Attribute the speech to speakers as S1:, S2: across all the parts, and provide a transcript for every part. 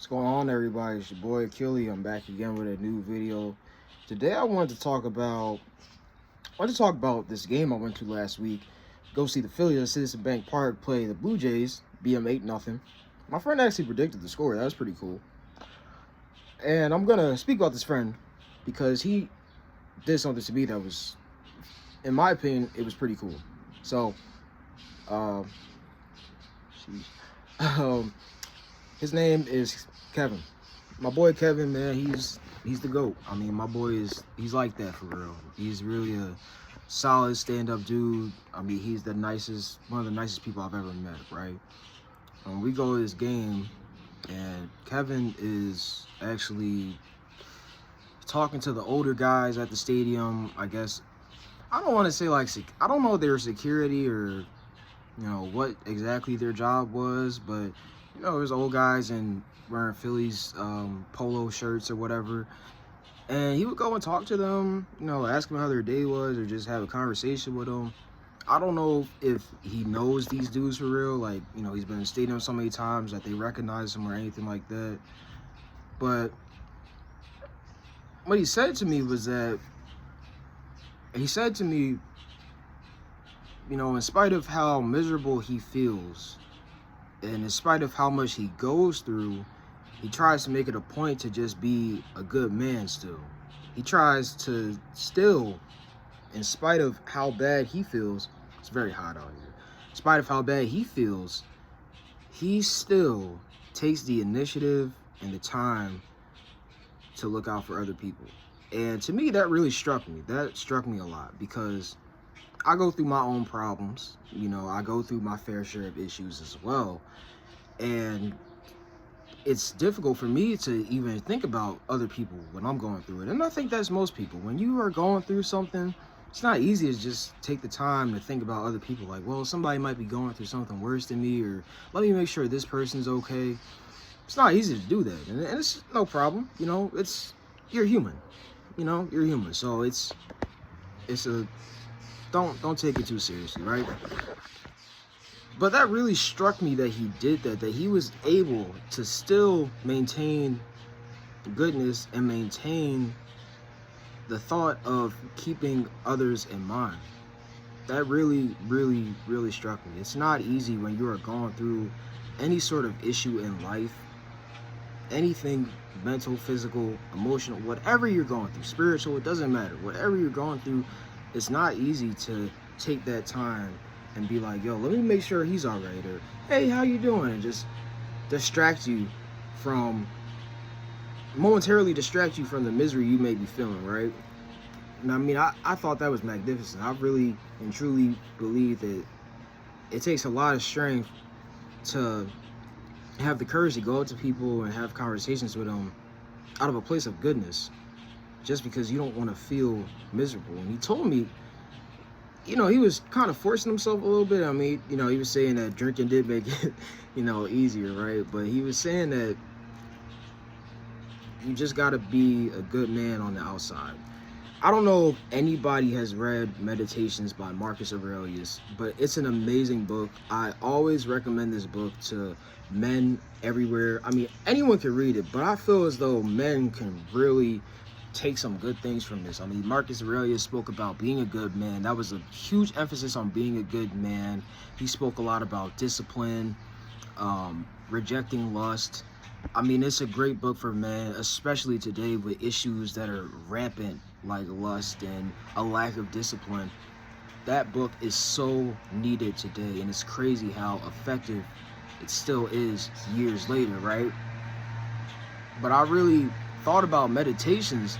S1: What's going on, everybody? It's your boy Achille. I'm back again with a new video. Today I wanted to talk about this game I went to last week. Go see the Phillies at Citizen Bank Park play the Blue Jays, beat them 8-0. My friend actually predicted the score. That was pretty cool. And I'm gonna speak about this friend because he did something to me that was, in my opinion, it was pretty cool. So, um, his name is Kevin. My boy Kevin, man, he's the GOAT. I mean, my boy he's like that for real. He's really a solid stand-up dude. I mean, he's one of the nicest people I've ever met, right? We go to this game, and Kevin is actually talking to the older guys at the stadium. I guess I don't want to say I don't know if they're security or what exactly their job was, but there's old guys and wearing Phillies polo shirts or whatever, and he would go and talk to them, ask them how their day was or just have a conversation with them. I don't know if he knows these dudes for real, like, he's been in the stadium so many times that they recognize him or anything like that. But what he said to me was that in spite of how miserable he feels and in spite of how much he goes through, he tries to make it a point to just be a good man still. He tries to still, in spite of how bad he feels, it's very hot out here. In spite of how bad he feels, he still takes the initiative and the time to look out for other people. And to me, that really struck me. That struck me a lot because I go through my own problems. I go through my fair share of issues as well. And it's difficult for me to even think about other people when I'm going through it. And I think that's most people. When you are going through something, it's not easy to just take the time to think about other people. Like, well, somebody might be going through something worse than me, or let me make sure this person's okay. It's not easy to do that. And it's no problem. You're human. You're human. So don't take it too seriously, right? But that really struck me that he did that he was able to still maintain goodness and maintain the thought of keeping others in mind. That really, really, really struck me. It's not easy when you are going through any sort of issue in life, anything mental, physical, emotional, whatever you're going through, spiritual, it doesn't matter. Whatever you're going through, it's not easy to take that time and be like, yo, let me make sure he's all right, or hey, how you doing? And just momentarily distract you from the misery you may be feeling, right? And I mean, I thought that was magnificent. I really and truly believe that it takes a lot of strength to have the courage to go up to people and have conversations with them out of a place of goodness, just because you don't want to feel miserable. And he told me, he was kind of forcing himself a little bit. I mean, he was saying that drinking did make it, easier, right? But he was saying that you just got to be a good man on the outside. I don't know if anybody has read Meditations by Marcus Aurelius, but it's an amazing book. I always recommend this book to men everywhere. I mean, anyone can read it, but I feel as though men can really take some good things from this. I mean, Marcus Aurelius spoke about being a good man. That was a huge emphasis on being a good man. He spoke a lot about discipline, rejecting lust. I mean, it's a great book for men, especially today with issues that are rampant like lust and a lack of discipline. That book is so needed today, and it's crazy how effective it still is years later, right? But I really thought about meditations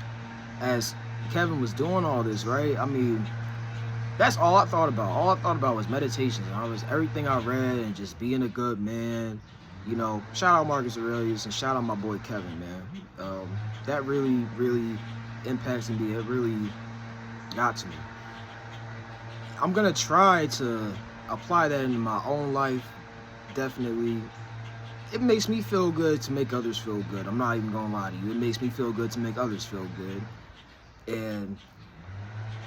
S1: as Kevin was doing all this, right? I mean, that's all I thought about. All I thought about was meditations. Everything I read and just being a good man. Shout out Marcus Aurelius and shout out my boy Kevin, man. That really, really impacts me. It really got to me. I'm gonna try to apply that into my own life. Definitely. It makes me feel good to make others feel good. I'm not even gonna lie to you. It makes me feel good to make others feel good. And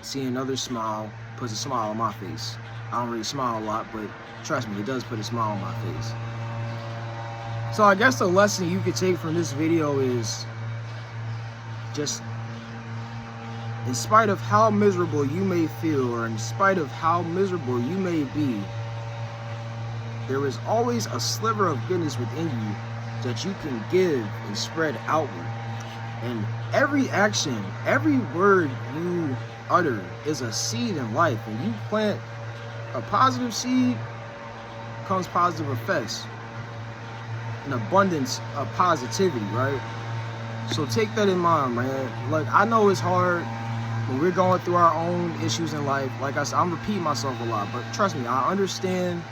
S1: seeing others smile puts a smile on my face. I don't really smile a lot, but trust me, it does put a smile on my face. So I guess the lesson you could take from this video is just, in spite of how miserable you may feel, or in spite of how miserable you may be, there is always a sliver of goodness within you that you can give and spread outward. And every action, every word you utter is a seed in life. And you plant a positive seed, comes positive effects. An abundance of positivity, right? So take that in mind, man. Like, I know it's hard when we're going through our own issues in life. Like I said, I'm repeating myself a lot, but trust me, I understand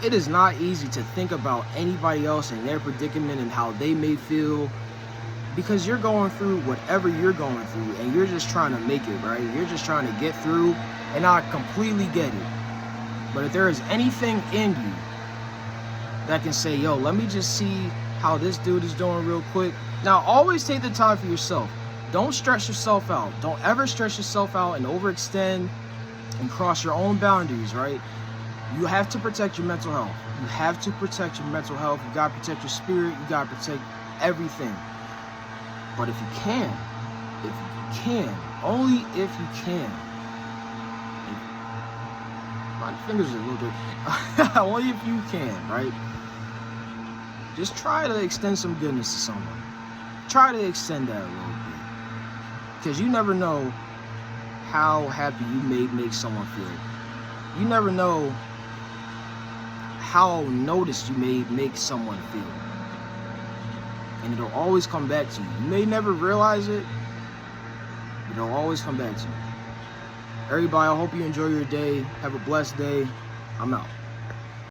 S1: it is not easy to think about anybody else and their predicament and how they may feel, because you're going through whatever you're going through and you're just trying to make it, right? You're just trying to get through, and I completely get it. But if there is anything in you that can say, yo, let me just see how this dude is doing real quick. Now, always take the time for yourself. Don't stress yourself out. Don't ever stress yourself out and overextend and cross your own boundaries, right? You have to protect your mental health. You have to protect your mental health. You gotta protect your spirit. You gotta protect everything. But if you can, only if you can, my fingers are a little bit, only if you can, right? Just try to extend some goodness to someone. Try to extend that a little bit. Because you never know how happy you may make someone feel. You never know how noticed you may make someone feel. And it'll always come back to you. You may never realize it, but it'll always come back to you. Everybody, I hope you enjoy your day. Have a blessed day. I'm out.